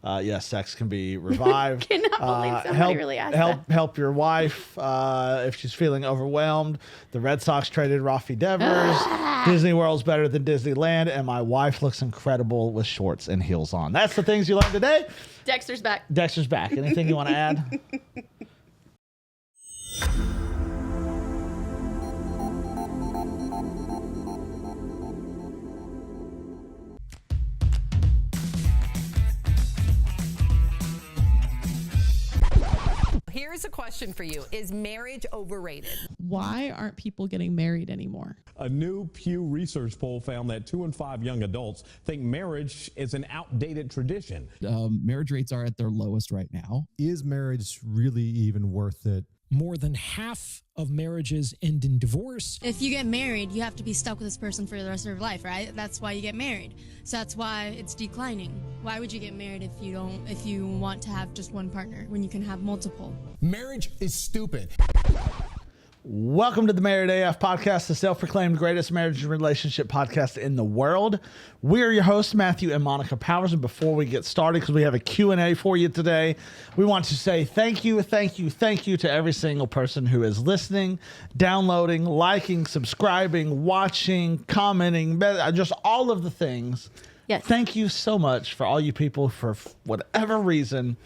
Yes, sex can be revived. Cannot believe somebody really asked that. Help your wife if she's feeling overwhelmed. The Red Sox traded Rafi Devers. Disney World's better than Disneyland, and my wife looks incredible with shorts and heels on. That's the things you learned today. Dexter's back. Dexter's back. Anything you want to add? Here's a question for you. Is marriage overrated? Why aren't people getting married anymore? A new Pew Research poll found that 2 in 5 young adults think marriage is an outdated tradition. Marriage rates are at their lowest right now. Is marriage really even worth it? More than half of marriages end in divorce. If you get married, you have to be stuck with this person for the rest of your life, right? That's why you get married. So that's why it's declining. Why would you get married if you want to have just one partner when you can have multiple? Marriage is stupid. Welcome to the Married AF podcast, the self-proclaimed greatest marriage and relationship podcast in the world. We're your hosts, Matthew and Monica Powers. And before we get started, because we have a Q&A for you today, we want to say thank you to every single person who is listening, downloading, liking, subscribing, watching, commenting, just all of the things. Yes. Thank you so much for all you people, for whatever reason,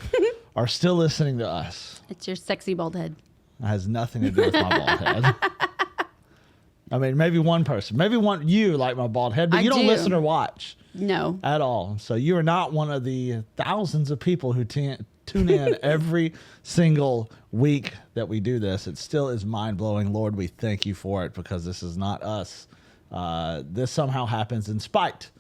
are still listening to us. It's your sexy bald head. It has nothing to do with my bald head. I mean, maybe one person. Maybe you like my bald head, but you don't listen or watch. No. At all. So you are not one of the thousands of people who tune in every single week that we do this. It still is mind-blowing. Lord, we thank you for it, because this is not us. This somehow happens in spite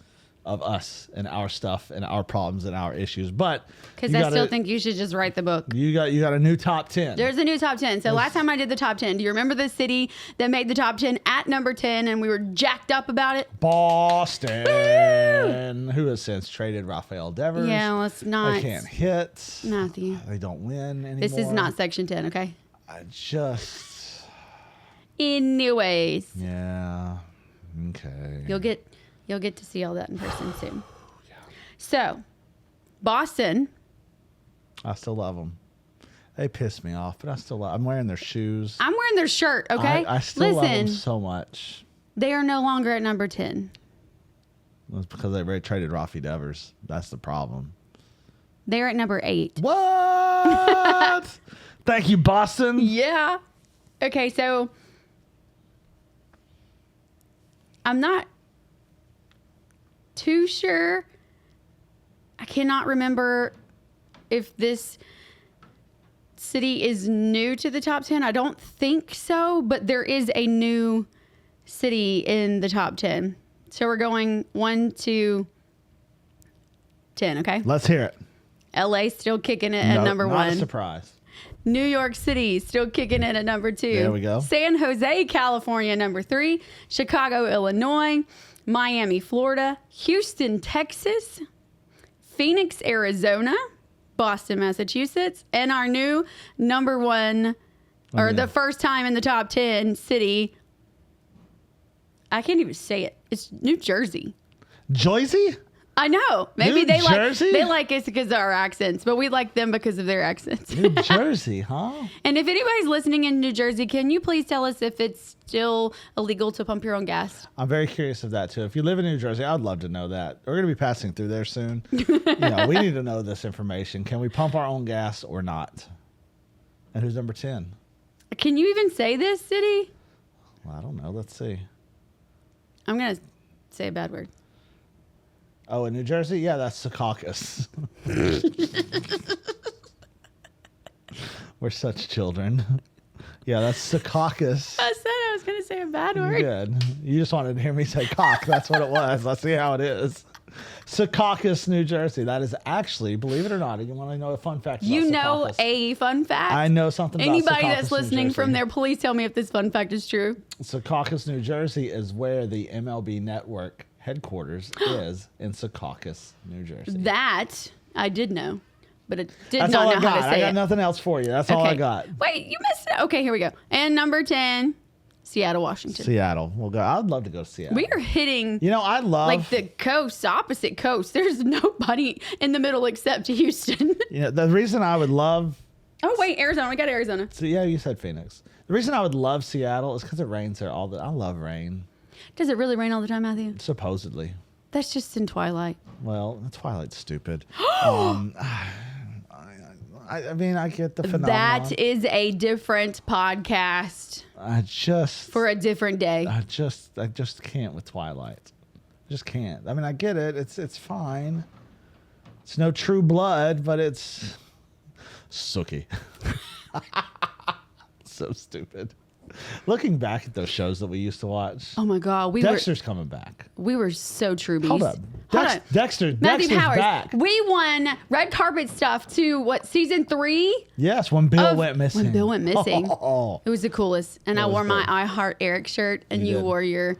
of us and our stuff and our problems and our issues. But because I still think you should just write the book. You got a new top 10. There's a new top 10. So last time I did the top 10, do you remember the city that made the top 10 at number 10 and we were jacked up about it? Boston. Woo! Who has since traded Rafael Devers. Yeah, well, it's not. They can't hit. Matthew. They don't win anymore. This is not section 10, okay? Anyways. Yeah. Okay. You'll get to see all that in person soon. Yeah. So, Boston. I still love them. They piss me off, but I'm wearing their shoes. I'm wearing their shirt, okay? I still love them so much. They are no longer at number 10. It's because they already traded Rafi Devers. That's the problem. They're at number 8. What? Thank you, Boston. Yeah. Okay, so I'm not too sure. I cannot remember if this city is new to the top 10. I don't think so, but there is a new city in the top 10. So we're going 1 to 10, okay? Let's hear it. LA still kicking it at number 1. Not a surprise. New York City still kicking it at number 2. There we go. San Jose, California, number 3. Chicago, Illinois. Miami, Florida. Houston, Texas. Phoenix, Arizona. Boston, Massachusetts. And our new number 1, the first time in the top 10 city. I can't even say it. It's New Jersey. Jersey? I know. Maybe New they Jersey? like us because of our accents, but we like them because of their accents. New Jersey, huh? And if anybody's listening in New Jersey, can you please tell us if it's still illegal to pump your own gas? I'm very curious of that too. If you live in New Jersey, I'd love to know that. We're going to be passing through there soon. We need to know this information. Can we pump our own gas or not? And who's number 10? Can you even say this city? Well, I don't know. Let's see. I'm going to say a bad word. Oh, in New Jersey? Yeah, that's Secaucus. We're such children. Yeah, that's Secaucus. I said I was going to say a bad word. Good. You just wanted to hear me say cock. That's what it was. Let's see how it is. Secaucus, New Jersey. That is actually, believe it or not, you want to know a fun fact about You know Secaucus? a fun fact? I know something about Anybody Secaucus, that's New listening Jersey. from there, please tell me if this fun fact is true. Secaucus, New Jersey is where the MLB Network headquarters is, in Secaucus, New Jersey. That I did know, but it did That's not all know I got. how to say I got it. nothing else for you. That's all I got. Wait, you missed it. Okay, here we go. And number 10, Seattle, Washington. Seattle. We'll go. I'd love to go to Seattle. We are hitting I love like the coast, opposite coast. There's nobody in the middle except Houston. The reason I would love. Oh wait, Arizona. We got Arizona. So yeah, you said Phoenix. The reason I would love Seattle is because it rains there all the. I love rain. Does it really rain all the time, Matthew? Supposedly. That's just in Twilight. Well, Twilight's stupid. I mean, I get the phenomenon. That is a different podcast for a different day. I just can't with Twilight. I just can't. I mean, I get it. It's fine. It's no True Blood, but it's Sookie. So stupid. Looking back at those shows that we used to watch. Oh my God, Dexter's coming back. We were so truebies. Hold up. Dexter's Powers, back. We won red carpet stuff to season 3? Yes, when Bill went missing. When Bill went missing. Oh. It was the coolest. And I wore my I Heart Eric shirt, and you wore your.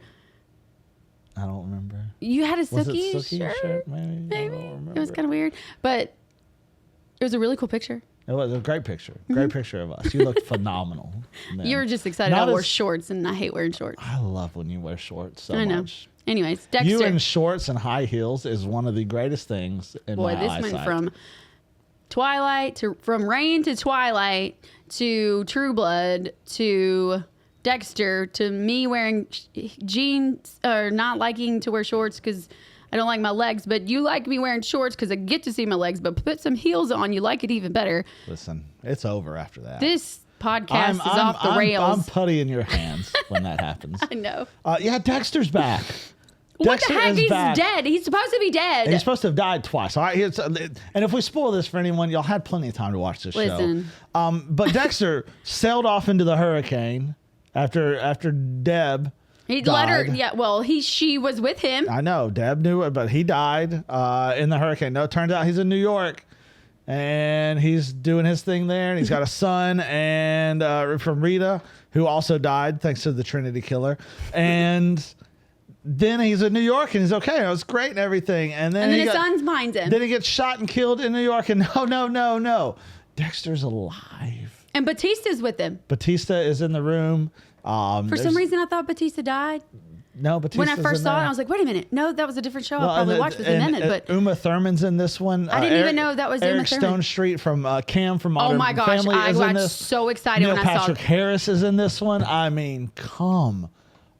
I don't remember. You had a Sookie Sookie shirt? Maybe. I don't remember. It was kind of weird, but it was a really cool picture. It was a great picture. Great picture of us. You looked phenomenal. Man. You were just excited. I wore shorts, and I hate wearing shorts. I love when you wear shorts so I know. much. Anyways, Dexter. You in shorts and high heels is one of the greatest things in my eyesight. This went from Twilight from Rain to Twilight to True Blood to Dexter to me wearing jeans or not liking to wear shorts because I don't like my legs, but you like me wearing shorts because I get to see my legs, but put some heels on, you like it even better. Listen, it's over after that. This podcast is off the rails. I'm putty in your hands when that happens. I know. Yeah, Dexter's back. What Dexter the heck? is He's back. dead. He's supposed to be dead. He's supposed to have died twice. All right, and if we spoil this for anyone, y'all had plenty of time to watch this show. But Dexter sailed off into the hurricane after Deb. He died. let her. Yeah. Well, she was with him. I know Deb knew it, but he died in the hurricane. No, it turns out he's in New York, and he's doing his thing there. And he's got a son and from Rita, who also died thanks to the Trinity Killer, and. Then he's in New York and he's okay. It was great and everything. And then his son's finds him. Then he gets shot and killed in New York. And no. Dexter's alive. And Batista's with him. Batista is in the room. For some reason, I thought Batista died. No, Batista's when I first saw there. it, I was like, wait a minute. No, that was a different show. I probably watched this in it. But Uma Thurman's in this one. I didn't even know that was Eric Uma Thurman. Stone Street from Cam from Modern Family. Oh my gosh, I got so excited when I saw it. Patrick Harris is in this one. I mean, come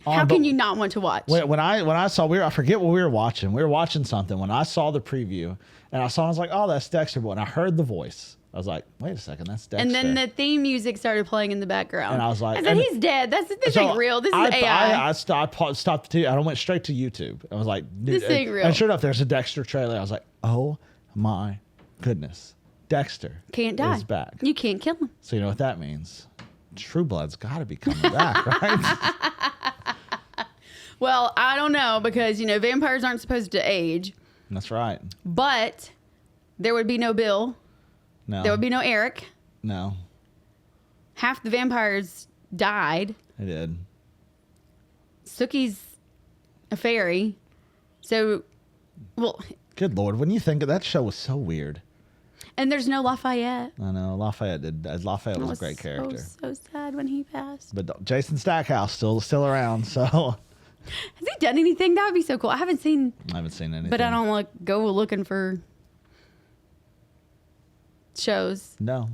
How can you not want to watch? When I saw, I forget what we were watching. We were watching something. When I saw the preview and I was like, oh, that's Dexter. But when I heard the voice, I was like, wait a second, that's Dexter. And then the theme music started playing in the background. And I was like, he's dead. This ain't real. This is AI. I stopped the TV. I went straight to YouTube. I was like, this ain't real. And sure enough, there's a Dexter trailer. I was like, oh my goodness. Dexter can't die. Is back. You can't kill him. So you know what that means? True Blood's got to be coming back, right? Well, I don't know because, vampires aren't supposed to age. That's right. But there would be no Bill. No. There would be no Eric. No. Half the vampires died. They did. Sookie's a fairy. So, well. Good Lord. When you think of that show was so weird. And there's no Lafayette. I know. Lafayette was a great character. So sad when he passed. But Jason Stackhouse still around, so. Has he done anything? That would be so cool. I haven't seen anything. But I don't go looking for shows. No,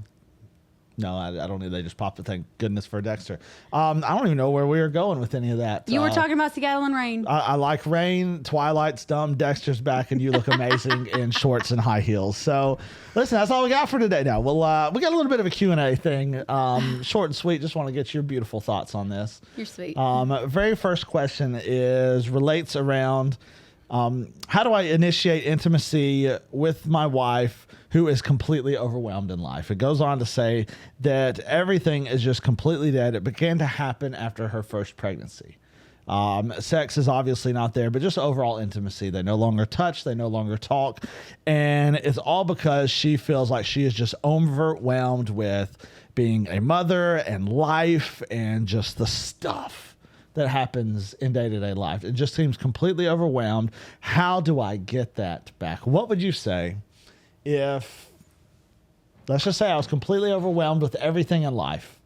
I don't. They just popped the thing. Goodness for Dexter. I don't even know where we were going with any of that. You were talking about Seattle and Rain. I like Rain. Twilight's dumb. Dexter's back, and you look amazing in shorts and high heels. So, listen, that's all we got for today. Now, we got a little bit of a Q&A thing. Short and sweet. Just want to get your beautiful thoughts on this. You're sweet. Very first question relates around how do I initiate intimacy with my wife who is completely overwhelmed in life? It goes on to say that everything is just completely dead. It began to happen after her first pregnancy. Sex is obviously not there, but just overall intimacy. They no longer touch. They no longer talk. And it's all because she feels like she is just overwhelmed with being a mother and life and just the stuff that happens in day-to-day life. It just seems completely overwhelmed. How do I get that back? What would you say if, let's just say I was completely overwhelmed with everything in life?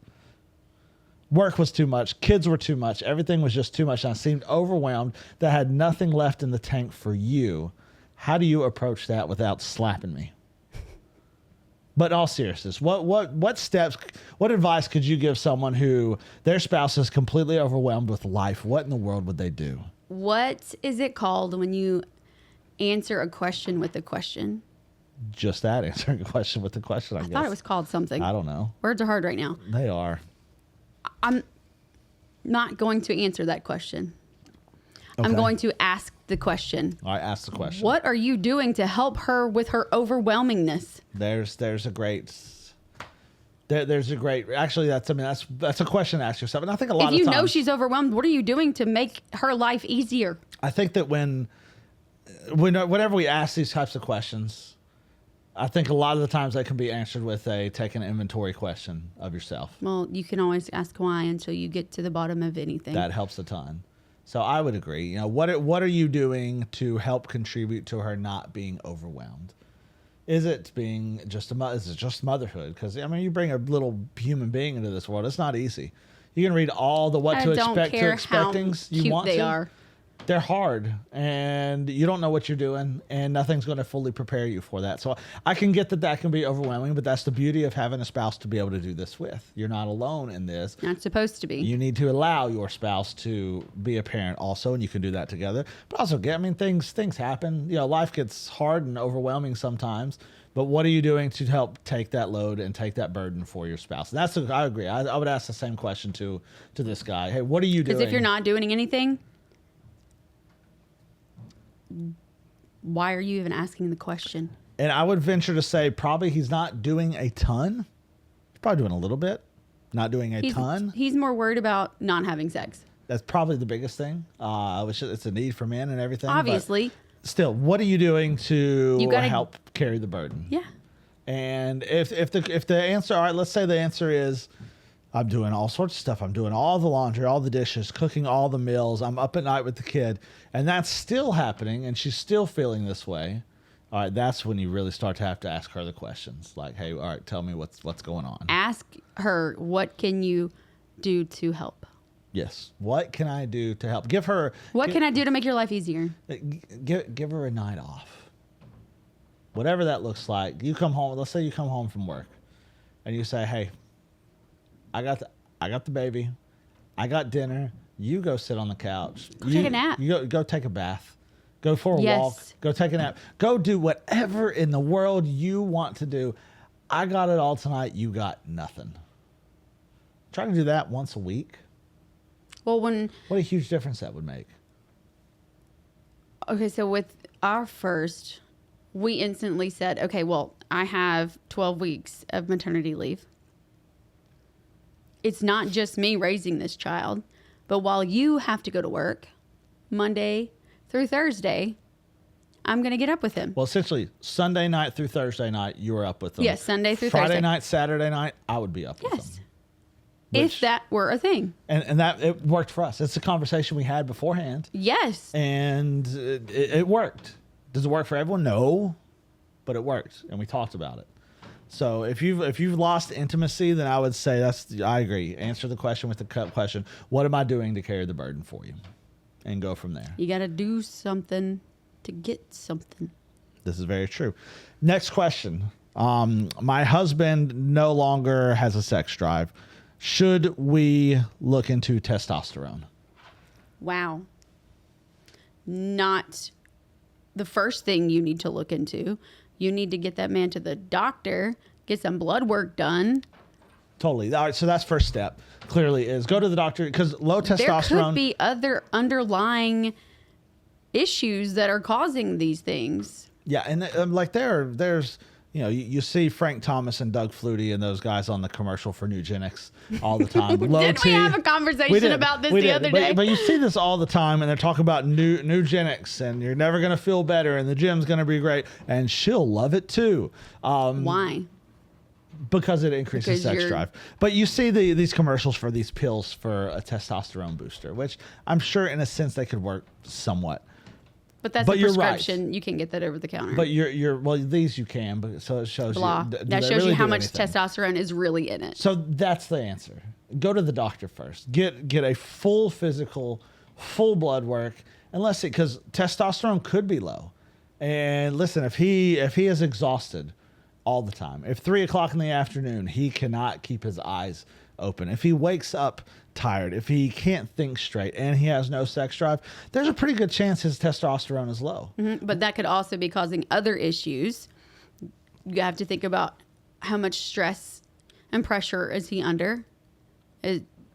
Work was too much. Kids were too much. Everything was just too much. And I seemed overwhelmed that I had nothing left in the tank for you. How do you approach that without slapping me? But in all seriousness, what steps, what advice could you give someone who their spouse is completely overwhelmed with life? What in the world would they do? What is it called when you answer a question with a question? Just that, answering a question with a question, I guess. I thought it was called something. I don't know. Words are hard right now. They are. I'm not going to answer that question. Okay. I'm going to ask the question. All right, ask the question. What are you doing to help her with her overwhelmingness? There's a great actually that's a question to ask yourself. And I think a lot of times, if you times, know she's overwhelmed, what are you doing to make her life easier? I think that whenever we ask these types of questions, I think a lot of the times they can be answered with take an inventory question of yourself. Well, you can always ask why until you get to the bottom of anything. That helps a ton. So I would agree. You know, what are you doing to help contribute to her not being overwhelmed? Is it being is it just motherhood? Because I mean, you bring a little human being into this world. It's not easy. You can read all the what to expect to expectings you want they to. Are. They're hard, and you don't know what you're doing, and nothing's going to fully prepare you for that. So I can get that can be overwhelming, but that's the beauty of having a spouse to be able to do this with. You're not alone in this. Not supposed to be. You need to allow your spouse to be a parent also, and you can do that together. But also, things happen. You know, life gets hard and overwhelming sometimes. But what are you doing to help take that load and take that burden for your spouse? And I agree. I would ask the same question to this guy. Hey, what are you doing? Because if you're not doing anything, why are you even asking the question? And I would venture to say probably he's not doing a ton. He's probably doing a little bit, not doing a ton. He's more worried about not having sex. That's probably the biggest thing. It's a need for men and everything. Obviously. Still, what are you doing to help carry the burden? Yeah. And if the answer, all right, let's say the answer is, I'm doing all sorts of stuff. I'm doing all the laundry, all the dishes, cooking all the meals. I'm up at night with the kid. And that's still happening, and she's still feeling this way. All right, that's when you really start to have to ask her the questions. Like, hey, all right, tell me what's going on. Ask her, what can you do to help? Yes. What can I do to help? Give her... What can I do to make your life easier? Give her a night off. Whatever that looks like. You come home, let's say you come home from work, and you say, hey, I got the baby. I got dinner. You go sit on the couch. Go take a nap. You go take a bath. Go for a walk. Go take a nap. Go do whatever in the world you want to do. I got it all tonight. You got nothing. Try to do that once a week. Well, what a huge difference that would make. Okay, so with our first, we instantly said, okay, well, I have 12 weeks of maternity leave. It's not just me raising this child, but while you have to go to work Monday through Thursday, I'm going to get up with him. Well, essentially, Sunday night through Thursday night, you were up with him. Yes, Sunday through Friday Thursday. night, Saturday night, I would be up with him. If that were a thing. And that it worked for us. It's a conversation we had beforehand. Yes. And it worked. Does it work for everyone? No, but it worked, and we talked about it. So if you've lost intimacy, then I would say I agree. Answer the question with the question. What am I doing to carry the burden for you? And go from there. You got to do something to get something. This is very true. Next question. My husband no longer has a sex drive. Should we look into testosterone? Wow. Not the first thing you need to look into. You need to get that man to the doctor, get some blood work done. Totally. All right, so that's first step. Clearly is go to the doctor because low testosterone. There could be other underlying issues that are causing these things. Yeah, and like there's you see Frank Thomas and Doug Flutie and those guys on the commercial for Nugenics all the time. Didn't we have a conversation about this the other day? But you see this all the time, and they're talking about Nugenics, and you're never going to feel better, and the gym's going to be great, and she'll love it too. Why? Because it increases sex drive. But you see these commercials for these pills for a testosterone booster, which I'm sure in a sense they could work somewhat. But that's a prescription. Right. You can get that over the counter. But these you can. But so it shows Blah. you. That shows you how much testosterone is really in it. So that's the answer. go to the doctor first. Get a full physical, full blood work, unless because testosterone could be low. And listen, if he is exhausted all the time, if 3 o'clock in the afternoon he cannot keep his eyes open, if he wakes up tired, if he can't think straight, and he has no sex drive, there's a pretty good chance his testosterone is low. But that could also be causing other issues. You have to think about how much stress and pressure is he under.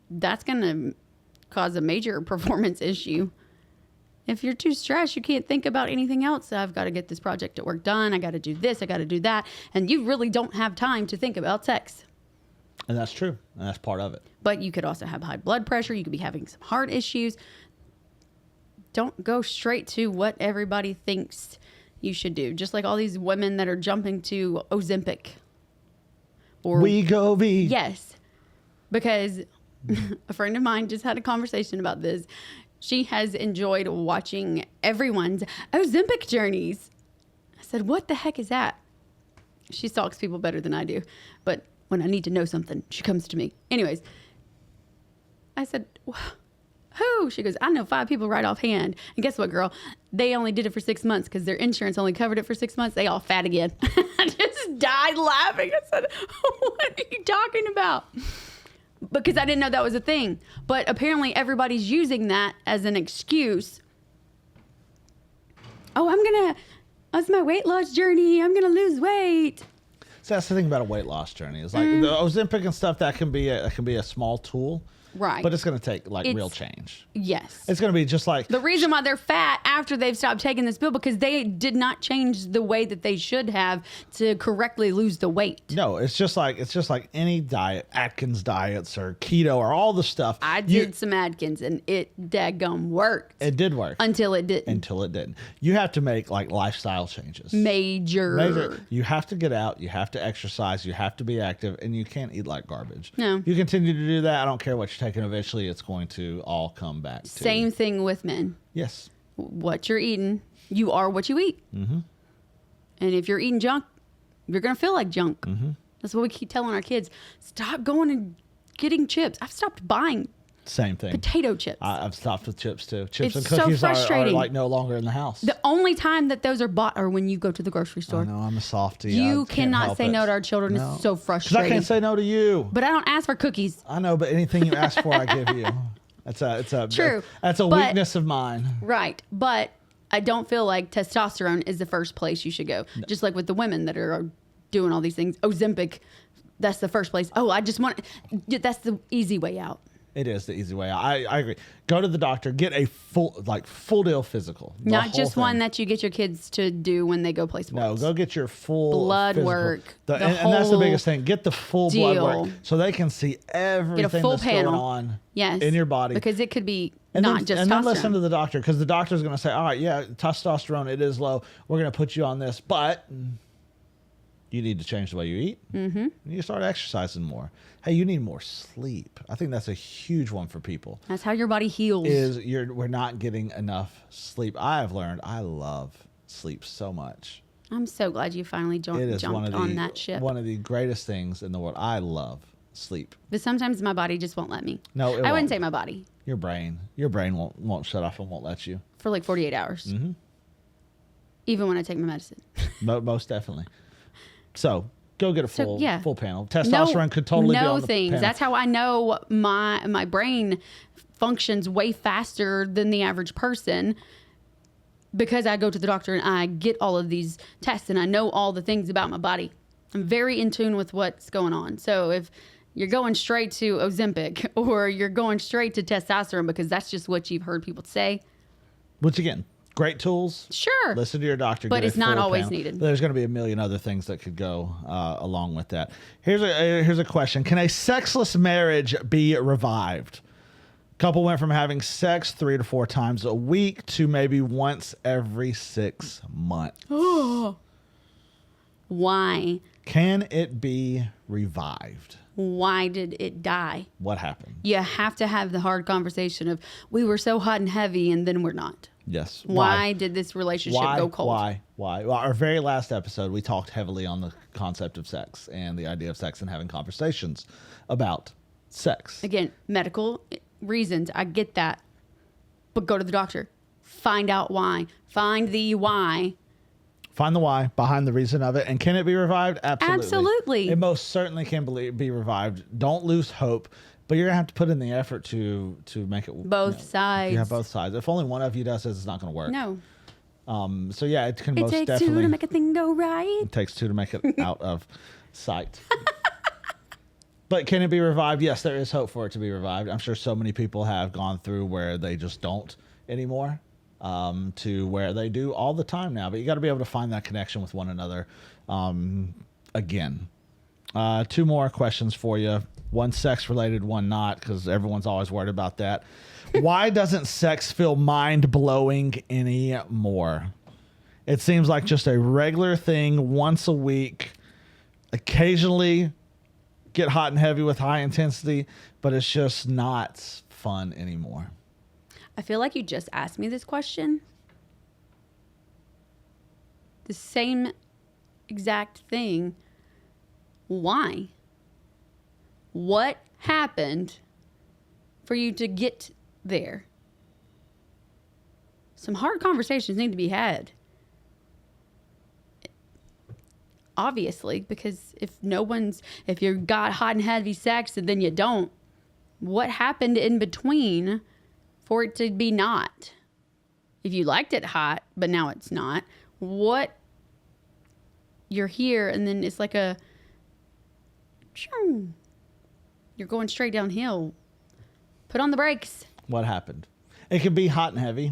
That's going to cause a major performance issue. If you're too stressed, you can't think about anything else. I've got to get this project at work done. I got to do this. I got to do that. And you really don't have time to think about sex. And that's true. And that's part of it. But you could also have high blood pressure. You could be having some heart issues. Don't go straight to what everybody thinks you should do. Just like all these women that are jumping to Ozempic. Or Wegovy. Yes. Because a friend of mine just had a conversation about this. She has enjoyed watching everyone's Ozempic journeys. I said, what the heck is that? She stalks people better than I do. But when I need to know something, she comes to me. Anyways, I said, who? She goes, I know 5 people right offhand. And guess what, girl? They only did it for 6 months because their insurance only covered it for 6 months. They all fat again. I just died laughing. I said, what are you talking about? Because I didn't know that was a thing. But apparently everybody's using that as an excuse. Oh, that's my weight loss journey. I'm going to lose weight. So that's the thing about a weight loss journey. Is like the Ozempic and stuff, that can be a small tool. Right. But it's going to take real change. Yes. It's going to be just like the reason why they're fat after they've stopped taking this pill, because they did not change the way that they should have to correctly lose the weight. No, it's just like any diet, Atkins diets or keto or all the stuff. I did some Atkins and it daggum worked. It did work. Until it didn't. Until it didn't. You have to make lifestyle changes. Major. You have to get out. You have to exercise. You have to be active, and you can't eat like garbage. No. You continue to do that. I don't care what you're taking. Eventually, it's going to all come back. Same thing with men. Yes. What you're eating, you are what you eat. Mm-hmm. And if you're eating junk, you're going to feel like junk. Mm-hmm. That's what we keep telling our kids. Stop going and getting chips. I've stopped buying same thing. Potato chips. I've stopped with chips too. Chips it's and cookies so frustrating. are no longer in the house. The only time that those are bought are when you go to the grocery store. I know, I'm a softie. You cannot say no to our children. No. It's so frustrating. Because I can't say no to you. But I don't ask for cookies. I know, but anything you ask for, I give you. True. That's a weakness of mine. Right. But I don't feel like testosterone is the first place you should go. No. Just like with the women that are doing all these things. Ozempic, that's the first place. Oh, that's the easy way out. It is the easy way out. I agree. Go to the doctor. Get a full deal physical. Not just one that you get your kids to do when they go play sports. No, go get your full blood physical. work. And that's the biggest thing. Get the full blood work so they can see everything get a full that's panel. going on yes. in your body. Because it could be and not just testosterone. And then listen to the doctor, because the doctor's going to say, all right, yeah, testosterone, it is low. We're going to put you on this, but you need to change the way you eat. Mm-hmm. You need to start exercising more. Hey, you need more sleep. I think that's a huge one for people. That's how your body heals. We're not getting enough sleep. I have learned I love sleep so much. I'm so glad you finally jumped on that ship. One of the greatest things in the world. I love sleep. But sometimes my body just won't let me. No, I wouldn't say my body. Your brain won't shut off and won't let you. For like 48 hours. Mm-hmm. Even when I take my medicine. Most definitely. So go get a full panel. Testosterone could totally be on the things. panel. That's how I know my brain functions way faster than the average person, because I go to the doctor and I get all of these tests and I know all the things about my body. I'm very in tune with what's going on. So if you're going straight to Ozempic or you're going straight to testosterone because that's just what you've heard people say. Which again, great tools. Sure. Listen to your doctor. But it's not always needed. There's going to be a million other things that could go along with that. Here's a question. Can a sexless marriage be revived? Couple went from having sex 3 to 4 times a week to maybe once every 6 months. Oh. Why? Can it be revived? Why did it die? What happened? You have to have the hard conversation of, we were so hot and heavy and then we're not. Yes. Why did this relationship go cold? Why? Well, our very last episode, we talked heavily on the concept of sex and the idea of sex and having conversations about sex. Again, medical reasons. I get that. But go to the doctor. Find out why. Find the why. Find the why behind the reason of it. And can it be revived? Absolutely. Absolutely. It most certainly can be revived. Don't lose hope. But you're going to have to put in the effort to make it. Both sides. Yeah, both sides. If only one of you does it, it's not going to work. No. So yeah, it can It most takes definitely. two to make a thing go right. It takes two to make it out of sight. But can it be revived? Yes, there is hope for it to be revived. I'm sure so many people have gone through where they just don't anymore, to where they do all the time now. But you got to be able to find that connection with one another again. Two more questions for you. One sex related, one not, because everyone's always worried about that. Why doesn't sex feel mind-blowing anymore? It seems like just a regular thing once a week. Occasionally get hot and heavy with high intensity, but it's just not fun anymore. I feel like you just asked me this question. The same exact thing. Why? What happened for you to get there? Some hard conversations need to be had. Obviously, because if you got hot and heavy sex and then you don't, what happened in between for it to be not? If you liked it hot, but now it's not, what? You're here and then it's like a, you're going straight downhill. Put on the brakes. What happened? It could be hot and heavy,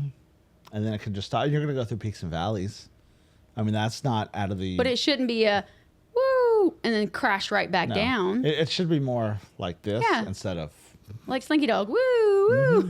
and then it could just stop. You're going to go through peaks and valleys. I mean, that's not out of the... But it shouldn't be a woo and then crash right back down. It should be more like this instead of... Like Slinky Dog. Woo, woo.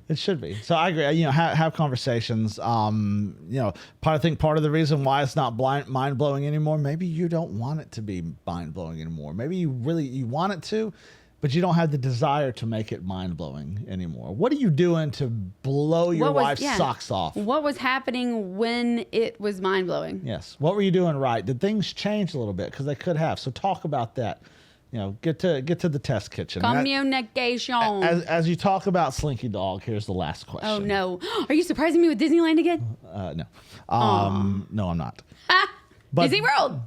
It should be. So I agree. You know, have conversations. You know, I think part of the reason why it's not mind blowing anymore, maybe you don't want it to be mind blowing anymore. Maybe you want it to, but you don't have the desire to make it mind blowing anymore. What are you doing to blow your wife's socks off? What was happening when it was mind blowing? Yes. What were you doing right? Did things change a little bit? Because they could have. So talk about that. You know, get to the test kitchen. Communication. As you talk about Slinky Dog, here's the last question. Oh no! Are you surprising me with Disneyland again? No. No, I'm not. But, Disney World.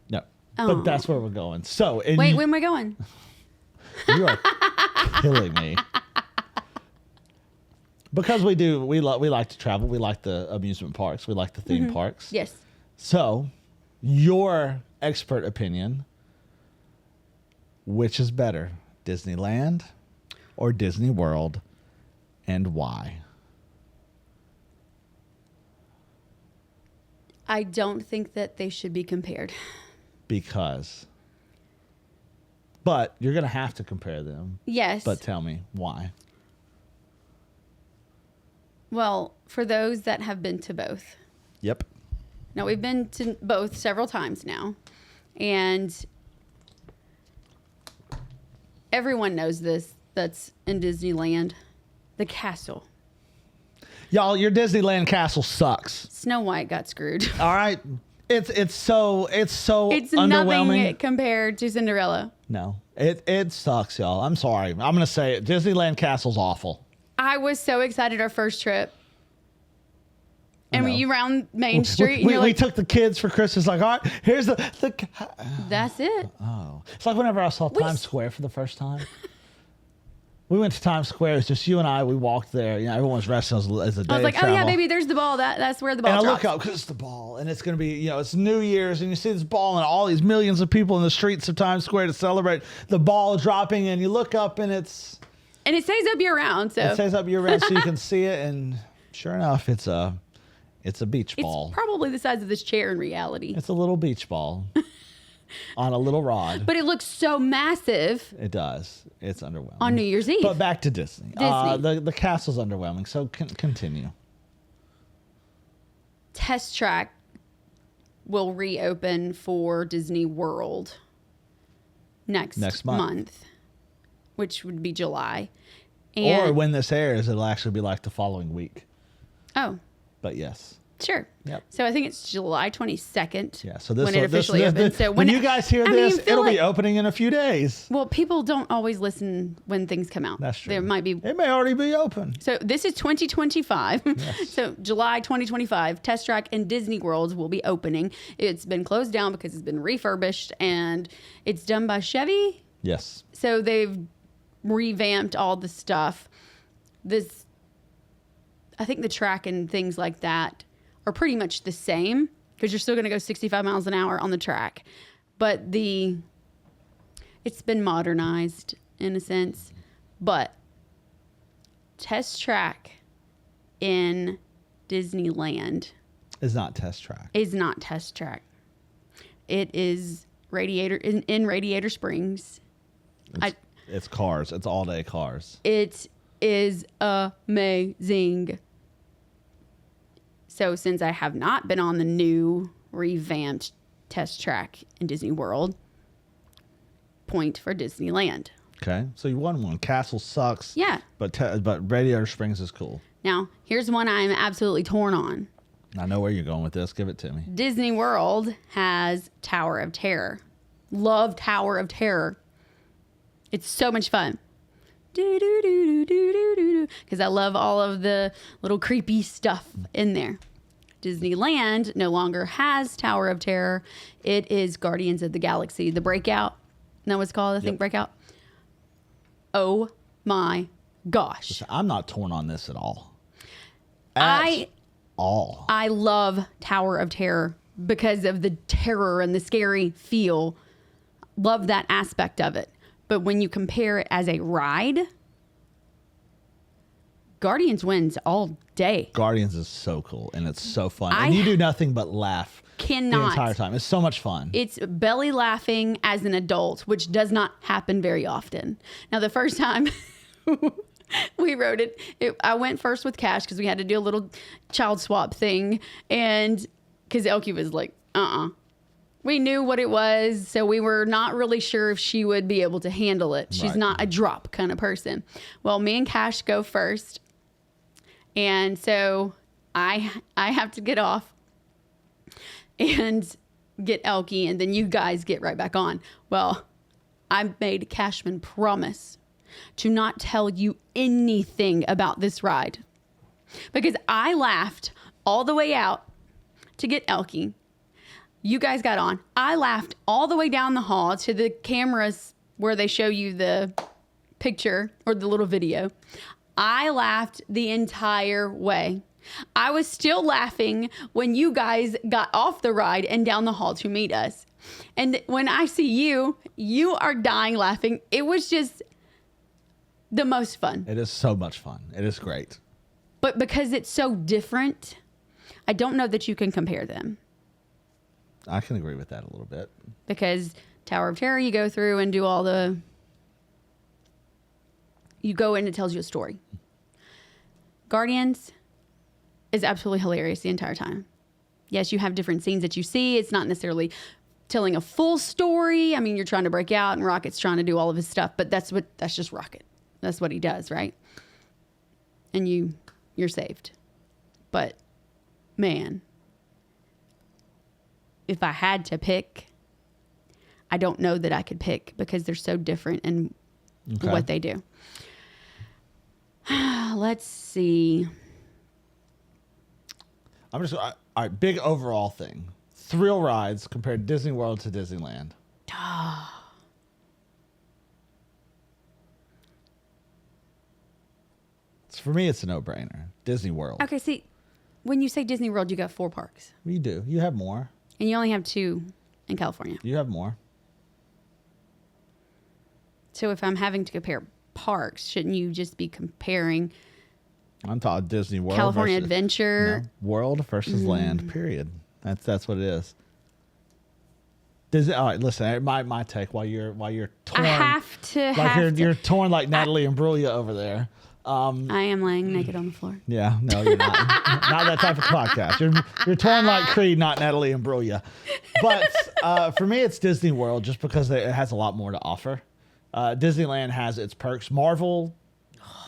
No, but that's where we're going. So, wait, when am I going? You are killing me. Because we like to travel. We like the amusement parks. We like the theme parks. Yes. So, your expert opinion. Which is better, Disneyland or Disney World, and why? I don't think that they should be compared. Because. But you're going to have to compare them. Yes. But tell me why. Well, for those that have been to both. Yep. Now, we've been to both several times now. And everyone knows this that's in Disneyland. The castle. Y'all, your Disneyland castle sucks. Snow White got screwed. All right. It's so It's underwhelming. nothing compared to Cinderella. No. It sucks, y'all. I'm sorry. I'm going to say it. Disneyland castle's awful. I was so excited our first trip. And you round Main Street. We took the kids for Christmas. Like, all right, here's the That's it. Oh. It's like whenever I saw Times Square for the first time. We went to Times Square. It's just you and I. We walked there. You know, everyone's resting as a day I was like, travel. oh, yeah, baby, there's the ball. That's where the ball And drops. I look up because it's the ball. And it's going to be, you know, it's New Year's. And you see this ball and all these millions of people in the streets of Times Square to celebrate the ball dropping. And you look up and it's... And it stays up year round. So it stays up year round so you can see it. And sure enough, it's a beach ball. It's probably the size of this chair in reality. It's a little beach ball on a little rod. But it looks so massive. It does. It's underwhelming. On New Year's Eve. But back to Disney. The castle's underwhelming, so continue. Test Track will reopen for Disney World next month, which would be July. Or when this airs, it'll actually be like the following week. Oh. But yes. Sure. Yep. So I think it's July 22nd. Yeah. So this when it officially opens. So when you guys hear this, it'll be like, opening in a few days. well, people don't always listen when things come out. That's true. There might be. It may already be open. So this is 2025. Yes. So July 2025, Test Track and Disney Worlds will be opening. It's been closed down because it's been refurbished, and it's done by Chevy. Yes. So they've revamped all the stuff. I think the track and things like that are pretty much the same because you're still going to go 65 miles an hour on the track. But it's been modernized in a sense. But Test Track in Disneyland Is not Test Track. is not Test Track. It is in Radiator Springs. It's cars. It's all day cars. It is amazing. So since I have not been on the new revamped Test Track in Disney World, point for Disneyland. Okay. So you won one. Castle sucks. Yeah. But Radiator Springs is cool. Now, here's one I'm absolutely torn on. I know where you're going with this. Give it to me. Disney World has Tower of Terror. Love Tower of Terror. It's so much fun. Because I love all of the little creepy stuff in there. Disneyland no longer has Tower of Terror. It is Guardians of the Galaxy, the Breakout. Isn't that what it's called? I think Breakout. Oh my gosh. I'm not torn on this at all. I all. love Tower of Terror because of the terror and the scary feel. Love that aspect of it. But when you compare it as a ride, Guardians wins all day. Guardians is so cool and it's so fun. And you do nothing but laugh the entire time. It's so much fun. It's belly laughing as an adult, which does not happen very often. Now, the first time we rode it, I went first with Cash because we had to do a little child swap thing. And because Elkie was like, we knew what it was, so we were not really sure if she would be able to handle it. She's not a drop kind of person. Well, me and Cash go first. And so I have to get off and get Elkie, and then you guys get right back on. Well, I made Cashman promise to not tell you anything about this ride because I laughed all the way out to get Elkie. You guys got on. I laughed all the way down the hall to the cameras where they show you the picture or the little video. I laughed the entire way. I was still laughing when you guys got off the ride and down the hall to meet us. And when I see you, you are dying laughing. It was just the most fun. It is so much fun. It is great. But because it's so different, I don't know that you can compare them. I can agree with that a little bit. Because Tower of Terror, you go through and do all the... You go in, it tells you a story. Guardians is absolutely hilarious the entire time. Yes, you have different scenes that you see. It's not necessarily telling a full story. I mean, you're trying to break out and Rocket's trying to do all of his stuff, but that's just Rocket. That's what he does, right? And you're saved. But man, if I had to pick, I don't know that I could pick because they're so different in what they do. Let's see. All right, big overall thing. Thrill rides compared Disney World to Disneyland. For me, it's a no-brainer. Disney World. Okay, see, when you say Disney World, you got 4 parks. You do. You have more. And you only have 2 in California. You have more. So if I'm having to compare parks, shouldn't you just be comparing I'm talking Disney World, California Adventure, World versus Land? Period. That's what it is. Disney. All right, listen. My take while you're torn. I have to. You're torn like Natalie Imbruglia over there. I am laying naked on the floor. Yeah, no, you're not. Not that type of podcast. You're torn like Creed, not Natalie Imbruglia. But for me, it's Disney World just because it has a lot more to offer. Disneyland has its perks. Marvel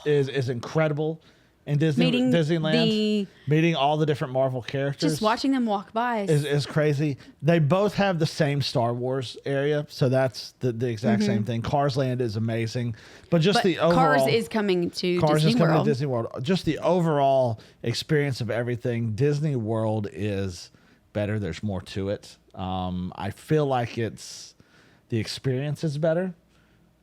is incredible. And Meeting Disneyland, meeting all the different Marvel characters. Just watching them walk by is crazy. They both have the same Star Wars area, so that's the exact same thing. Cars Land is amazing, but the overall Cars is coming to Disney World. To Disney World. Just the overall experience of everything. Disney World is better. There's more to it. I feel like the experience is better.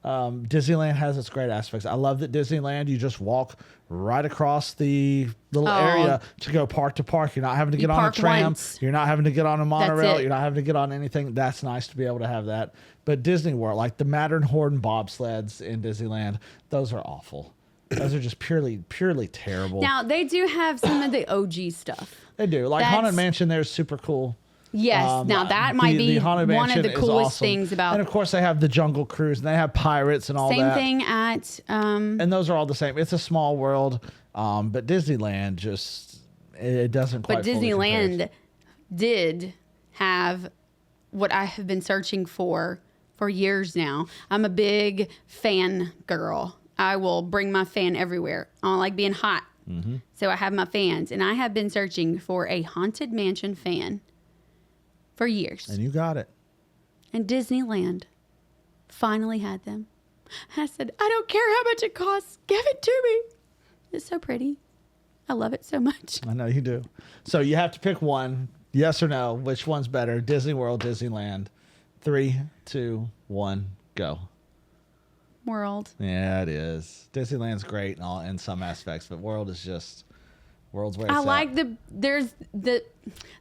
Disneyland has its great aspects. I love that Disneyland, you just walk right across the little area to go park to park. You're not having to get on a tram. Once. You're not having to get on a monorail. it. You're not having to get on anything. That's nice to be able to have that. But Disney World, like the Matterhorn bobsleds in Disneyland, those are awful. Those are just purely terrible. Now, they do have some of the OG stuff. They do. Like Haunted Mansion there is super cool. Yes. Now, that might be Haunted one of Mansion the is coolest awesome. things about. And of course, they have the Jungle Cruise, and they have pirates and all that. Same thing at. And those are all the same. It's a small world, but Disneyland it doesn't quite. But Disneyland did have what I have been searching for years now. I'm a big fan girl. I will bring my fan everywhere. I don't like being hot. So I have my fans, and I have been searching for a Haunted Mansion fan for years. And you got it. And Disneyland finally had them. I said, I don't care how much it costs. Give it to me. It's so pretty. I love it so much. I know you do. So you have to pick one. Yes or no? Which one's better? Disney World, Disneyland. 3, 2, 1, go. World. Yeah, it is. Disneyland's great in some aspects, but World's where it's I at. like there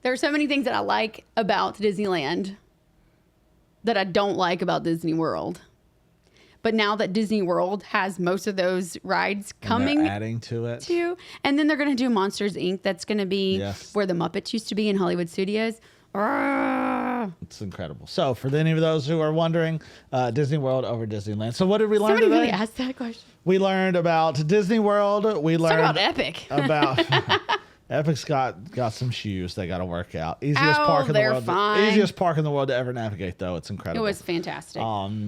are so many things that I like about Disneyland that I don't like about Disney World. But now that Disney World has most of those rides coming, adding to it too, and then they're going to do Monsters Inc. That's going to be where the Muppets used to be in Hollywood Studios. It's incredible. So for any of those who are wondering, Disney World over Disneyland. So what did we learn today? Somebody really asked that question. We learned about Disney World. We learned about Epic. About Epic's got some shoes they got to work out. Easiest park in the world. Fine. Easiest park in the world to ever navigate, though. It's incredible. It was fantastic.